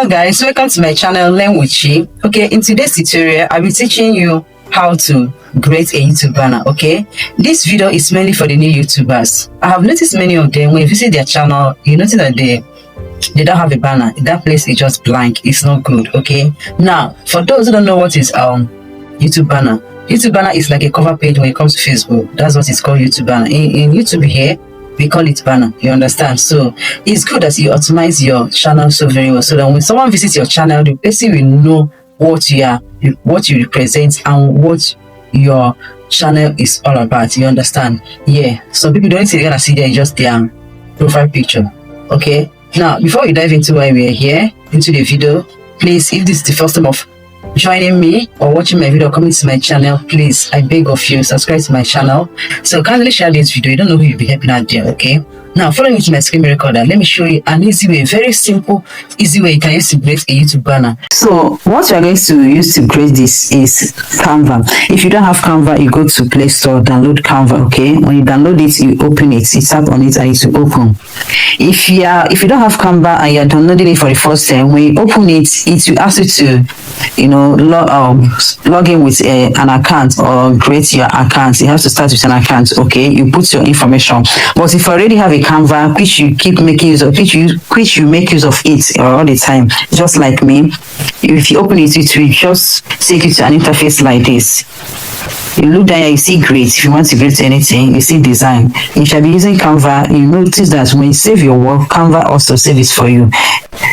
Hello guys, welcome to my channel Learn with Chi. Okay, in today's tutorial I'll be teaching you how to create a YouTube banner. Okay, this video is mainly for the new YouTubers. I have noticed many of them, when you visit their channel, you notice that they don't have a banner. That place is just blank. It's not good. Okay, now for those who don't know what is YouTube banner, YouTube banner is like a cover page when it comes to Facebook. That's what it's called, YouTube banner. In YouTube here we call it banner, you understand? So it's good that you optimize your channel so very well, so that when someone visits your channel, the person will know what you represent and what your channel is all about. You understand? Yeah, so people don't see, gonna see there just their profile picture. Okay, now before we dive into why we are here into the video, please, if this is the first time of joining me or watching my video, coming to my channel, please, I beg of you, subscribe to my channel. So kindly share this video. You don't know who you'll be helping out there. Okay, now following with my screen recorder, let me show you an easy way, very simple easy way you can use to create a YouTube banner. So what we are going to use to create this is Canva. If you don't have Canva, you go to Play Store, download Canva. Okay, when you download it, you open it, you tap on it and it will open. If you don't have Canva and you're downloading it for the first time, when you open it, it will ask you to log in with an account or create your account. You have to start with an account. Okay, you put your information. But if you already have a Canva which you keep making use of, which you make use of it all the time, just like me, if you open it, it will just take you to an interface like this. You look down here, you see create. If you want to create anything, you see design. You shall be using Canva. You notice that when you save your work, Canva also save it for you.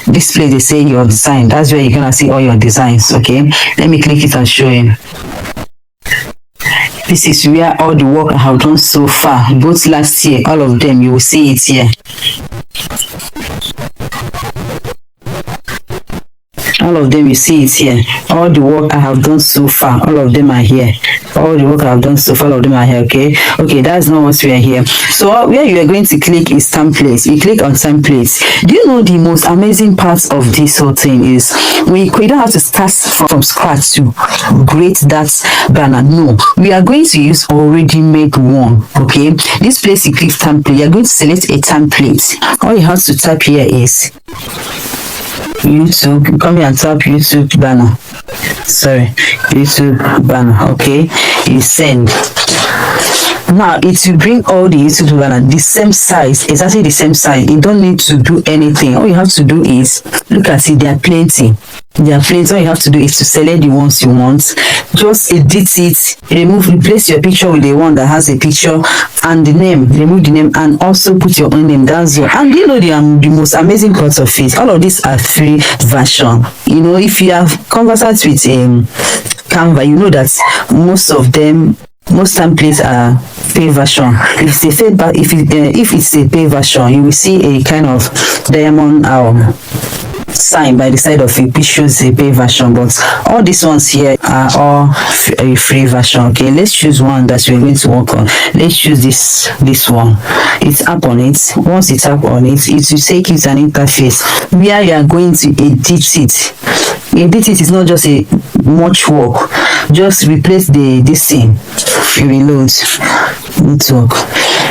This place they say your design. That's where you're gonna see all your designs. Okay, let me click it and show you. This is where all the work I have done so far, both last year, all of them, you will see it here. All of them, you see it here. All the work I have done so far, all of them are here. All the work I have done so far, all of them are here. Okay, that's not what we are here. So where you are going to click is templates. You click on templates. Do you know the most amazing part of this whole thing is we don't have to start from scratch to create that banner. No, we are going to use already made one. Okay, this place you click template, you are going to select a template. All you have to type here is YouTube. Come here and type YouTube banner. Sorry, YouTube banner. Okay, you send. Now it will bring all the YouTube banner the same size, exactly the same size. You don't need to do anything. All you have to do is look at it. There are plenty. All you have to do is to select the ones you want. Just edit it, replace your picture with the one that has a picture and the name. Remove the name and also put your own name. That's all. And you know the most amazing part of it, all of these are free version. You know, if you have conversed with Canva, you know that most templates are pay version. If it's a pay version, you will see a kind of diamond sign by the side of it, which shows a pay version. But all these ones here are all a free version. Okay, let's choose one that we're going to work on. Let's choose this one. It's up on it. Once it's up on it, it will take you to an interface where you are going to edit it. Edit it is not just a much work. Just replace this thing. Reload network.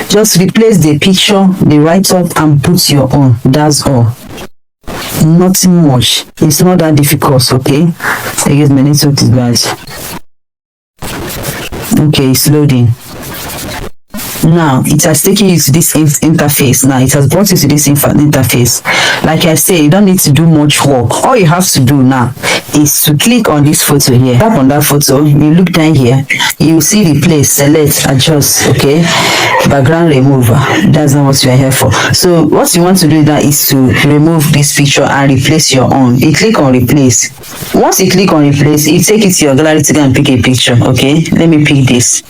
Just replace the picture, the write-up, and put your own. That's all. Nothing much. It's not that difficult. Okay, I guess my network is bad. Okay, it's loading. Now it has taken you to this interface. Now it has brought you to this interface. Like I say, you don't need to do much work. All you have to do now is to click on this photo here. Tap on that photo. You look down here, you see replace, select, adjust. Okay, background remover. That's not what you are here for. So what you want to do now is to remove this picture and replace your own. You click on replace. Once you click on replace, you take it to your gallery to go and pick a picture. Okay, let me pick this.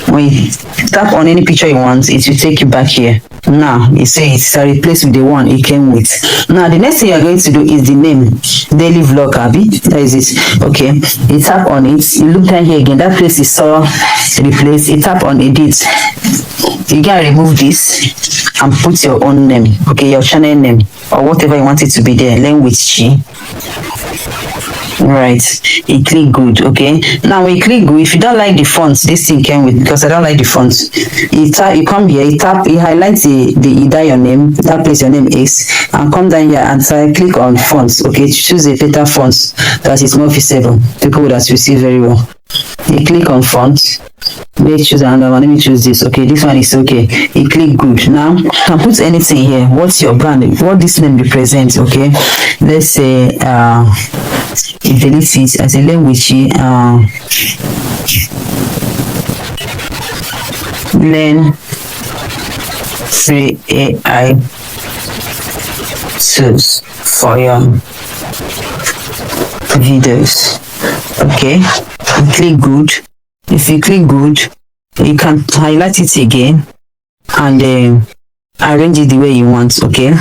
When you tap on any picture you want, it will take you back here. Now you see it's replaced with the one it came with. Now the next thing you're going to do is the name, daily vlog, Abby. That is it. Okay, you tap on it, you look down here again, that place is so replaced. You tap on edit, you can remove this and put your own name. Okay, your channel name or whatever you want it to be there. Learn with Chi. Right, you click good. Okay, now when you click good, if you don't like the fonts this thing came with, because I don't like the fonts, you tap, you come here, you tap, you highlight either your name, that place your name is, and come down here and try click on fonts. Okay, choose a better fonts that is more visible, people that you see very well. You click on fonts. Let's choose another one. Let me choose this. Okay, this one is okay. You click good. Now you can put anything here. What's your brand? What this name represents? Okay, let's say you delete it as a language. Learn free AI tools for your videos. Okay, you click good. If you click good, you can highlight it again and arrange it the way you want. Okay,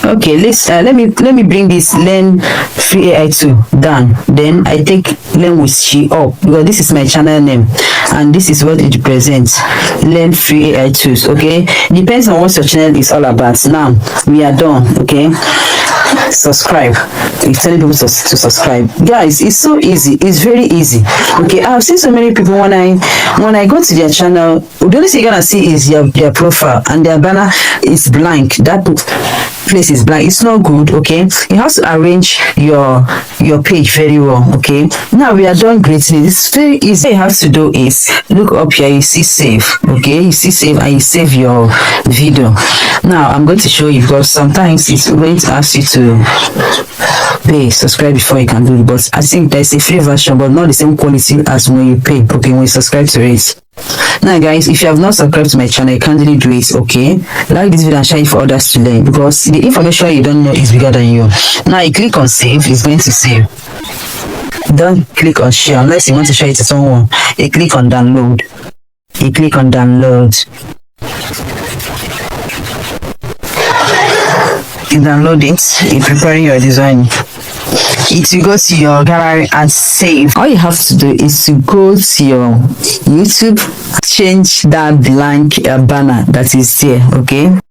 okay, let me bring this learn free AI tool down. Then I take learn with she up, because this is my channel name and this is what it represents. Learn free AI tools. Okay, depends on what your channel is all about. Now we are done. Okay, subscribe. You're telling people to subscribe, guys. It's so easy, it's very easy. Okay, I've seen so many people when I go to their channel, the only thing you're gonna see is their profile and their banner is blank. That place is blank. It's not good. Okay, you have to arrange your page very well. Okay, now we are done greatly. It's very easy. What you have to do is look up here, you see save. Okay, you see save and you save your video. Now I'm going to show you, because sometimes it's going to ask you to pay, subscribe before you can do it, but I think there's a free version but not the same quality as when you pay. Okay, when you subscribe to it. Now guys, if you have not subscribed to my channel, you can't really do it. Okay, like this video and share it for others to learn, because the information you don't know is bigger than you. Now you click on save, it's going to save. Don't click on share unless you want to share it to someone. You click on download. You click on download. You download it, you prepare your design, it will go to your gallery and save. All you have to do is to go to your YouTube, change that blank banner that is there. Okay,